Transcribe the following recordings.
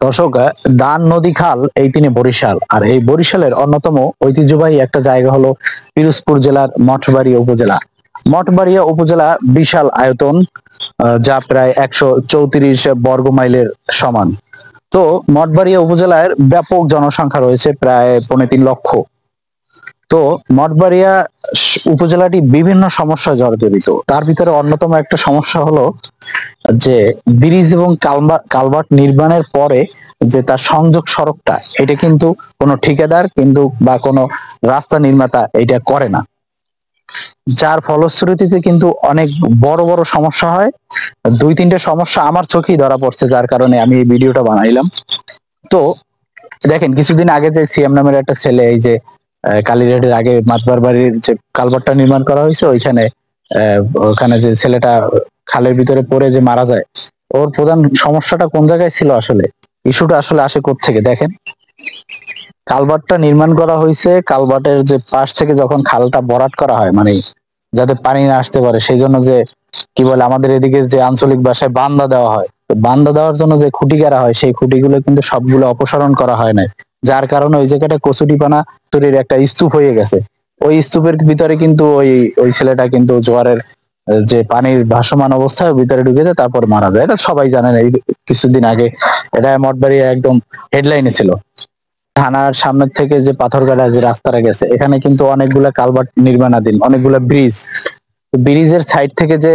দর্শক, দান নদী খাল এই তিনে বরিশাল, আর এই বরিশালের অন্যতম ঐতিহ্যবাহী একটা জায়গা হলো পিরোজপুর জেলার মঠবাড়িয়া উপজেলা। মঠবাড়িয়া উপজেলা বিশাল আয়তন, যা প্রায় 134 বর্গ মাইলের সমান। তো মঠবাড়িয়া উপজেলার ব্যাপক জনসংখ্যা রয়েছে, প্রায় 3.25 লক্ষ। তো মঠবাড়িয়া উপজেলাটি বিভিন্ন সমস্যায় জর্জরিত। তার ভিতরে অন্যতম একটা সমস্যা হলো যে ব্রিজ এবং কালভার্ট নির্মাণের পরে যে তার সংযোগ সড়কটা, এটা কিন্তু কোনো ঠিকাদার কিন্তু বা কোনো রাস্তা নির্মাতা এটা করে না, যার ফলশ্রুতিতে কিন্তু অনেক বড় বড় সমস্যা হয়। 2-3টে সমস্যা আমার চোখেই ধরা পড়ছে, যার কারণে আমি এই ভিডিওটা বানাইলাম। তো দেখেন, কিছুদিন আগে যে সিএম নামের একটা ছেলে, এই যে কালীরহাটের আগে মাতবার বাড়ির যে কালভার্টটা নির্মাণ করা হয়েছে, ওইখানে ওখানে যে ছেলেটা খালের ভিতরে পড়ে যে মারা যায়, ওর প্রধান সমস্যাটা কোন জায়গায় ছিল? আসলে ইস্যুটা আসলে আসে কোত্থেকে? দেখেন, কালভার্টটা নির্মাণ করা হয়েছে, কালভার্টের যে পাশ থেকে যখন খালটা ভরাট করা হয়, মানে যাতে পানি না আসতে পারে, সেই জন্য যে কি বলে আমাদের এদিকে যে আঞ্চলিক ভাষায় বান্দা দেওয়া হয়, তো বান্দা দেওয়ার জন্য যে খুঁটি গাড়া হয়, সেই খুঁটিগুলো কিন্তু সবগুলো অপসারণ করা হয় না, যার কারণে ওই জায়গাটা কচুরিপানা তৈরির একটা স্তূপ হয়ে গেছে। ওই স্তূপের ভিতরে কিন্তু ওই ওই ছেলেটা কিন্তু জোয়ারের যে পানির ভাসমান অবস্থায় ভিতরে ঢুকে যায়, তারপর মারা যায়। এটা সবাই জানেন, এই কিছুদিন আগে এটা মঠবাড়ি একদম হেডলাইনে ছিল। থানার সামনের থেকে যে পাথরঘাটা যে রাস্তাটা গেছে, এখানে কিন্তু অনেকগুলা কালভার্ট নির্মাণাধীন, অনেকগুলা ব্রিজ। ব্রিজের সাইড থেকে যে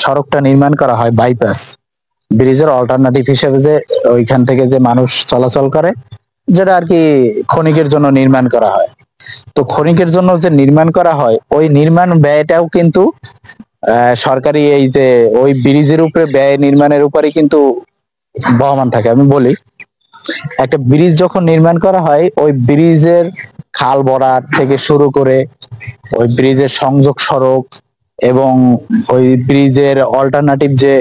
সড়কটা নির্মাণ করা হয় বাইপাস, ব্রিজের অল্টারনেটিভ হিসেবে যে ওইখান থেকে যে মানুষ চলাচল করে, যেটা আর কি ক্ষণিকের জন্য নির্মাণ করা হয়। তো ক্ষণিকের জন্য যে নির্মাণ করা হয়, ওই নির্মাণ ব্যয়টাও কিন্তু সরকারি এই যে ওই ব্রিজের উপরে ব্যয় নির্মাণের উপরে কিন্তু বহমান থাকে। আমি বলি, একটা ব্রিজ যখন নির্মাণ করা হয়, ওই ব্রিজের খাল ভরাট থেকে শুরু করে ওই ব্রিজের সংযোগ সড়ক এবং ওই ব্রিজের অল্টারনেটিভ যে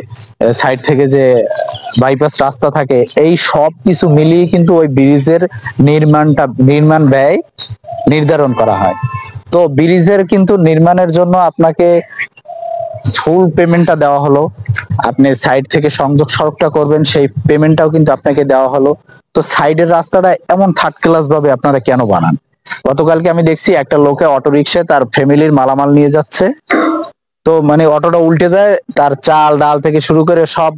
সাইড থেকে যে বাইপাস রাস্তা থাকে, এই সব কিছু মিলিয়ে কিন্তু ওই ব্রিজের নির্মাণ ব্যয় নির্ধারণ করা হয়। তো ব্রিজের কিন্তু নির্মাণের জন্য আপনাকে ফুল পেমেন্টটা দেওয়া হলো, আপনি সাইড থেকে সংযোগ সড়কটা করবেন, সেই পেমেন্টটাও কিন্তু আপনাকে দেওয়া হলো। তো সাইডের রাস্তাটা এমন থার্ড ক্লাস ভাবে আপনারা কেন বানান? গতকালকে আমি দেখছি একটা লোকে অটো রিক্সায় তার ফ্যামিলির মালামাল নিয়ে যাচ্ছে, তো মানে অটোটা উল্টে যায়, তার চাল ডাল থেকে শুরু করে সব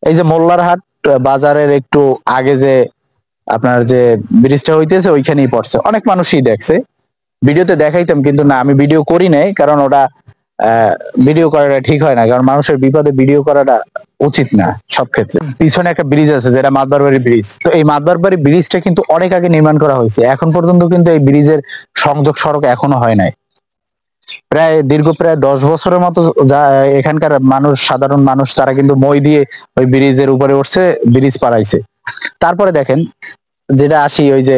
এই যে মোল্লারহাট বাজারের একটু আগে যে আপনার যে ব্রিজটা হইতেছে, ওইখানেই পড়ছে। অনেক মানুষই দেখছে, ভিডিওতে দেখাইতাম কিন্তু না, আমি ভিডিও করি নাই, কারণ ওটা ভিডিও করাটা ঠিক হয় না, কারণ মানুষের বিপদে ভিডিও করাটা উচিত না সব ক্ষেত্রে। পিছনে একটা ব্রিজ আছে যেটা মাতবারবাড়ি ব্রিজ, তো এই মাতবারবাড়ি ব্রিজটা কিন্তু অনেক আগে নির্মাণ করা হয়েছে, এখন পর্যন্ত কিন্তু এই ব্রিজের সংযোগ সড়ক এখনো হয় নাই। প্রায় 10 বছরের মতো এখানকার মানুষ, সাধারণ মানুষ, তারা কিন্তু মই দিয়ে ওই ব্রিজের উপরে উঠছে, ব্রিজ পাড়াইছে। তারপরে দেখেন, যেটা আসি, ওই যে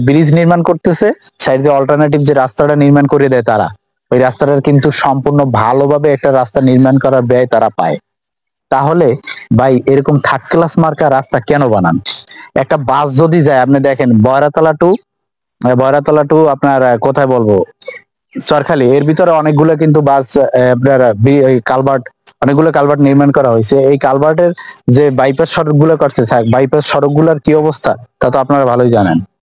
ব্রিজ নির্মাণ করতেছে, সাইড দিয়ে অল্টারনেটিভ যে রাস্তাটা নির্মাণ করে দেয় তারা, ওই রাস্তাটার কিন্তু সম্পূর্ণ ভালোভাবে একটা রাস্তা নির্মাণ করার ব্যয় তারা পায়। তাহলে ভাই, এরকম থার্ড ক্লাস মার্কা রাস্তা কেন বানান? একটা বাস যদি যায়, আপনি দেখেন বয়রাতলা টু আপনার কোথায় বলবো, সরখালি, এর ভিতরে অনেকগুলো কিন্তু বাস আপনার কালভার্ট, অনেকগুলো কালভার্ট নির্মাণ করা হয়েছে। এই কালভার্টের যে বাইপাস সড়ক গুলো করছে, বাইপাস সড়ক গুলার কি অবস্থা তা তো আপনারা ভালোই জানেন।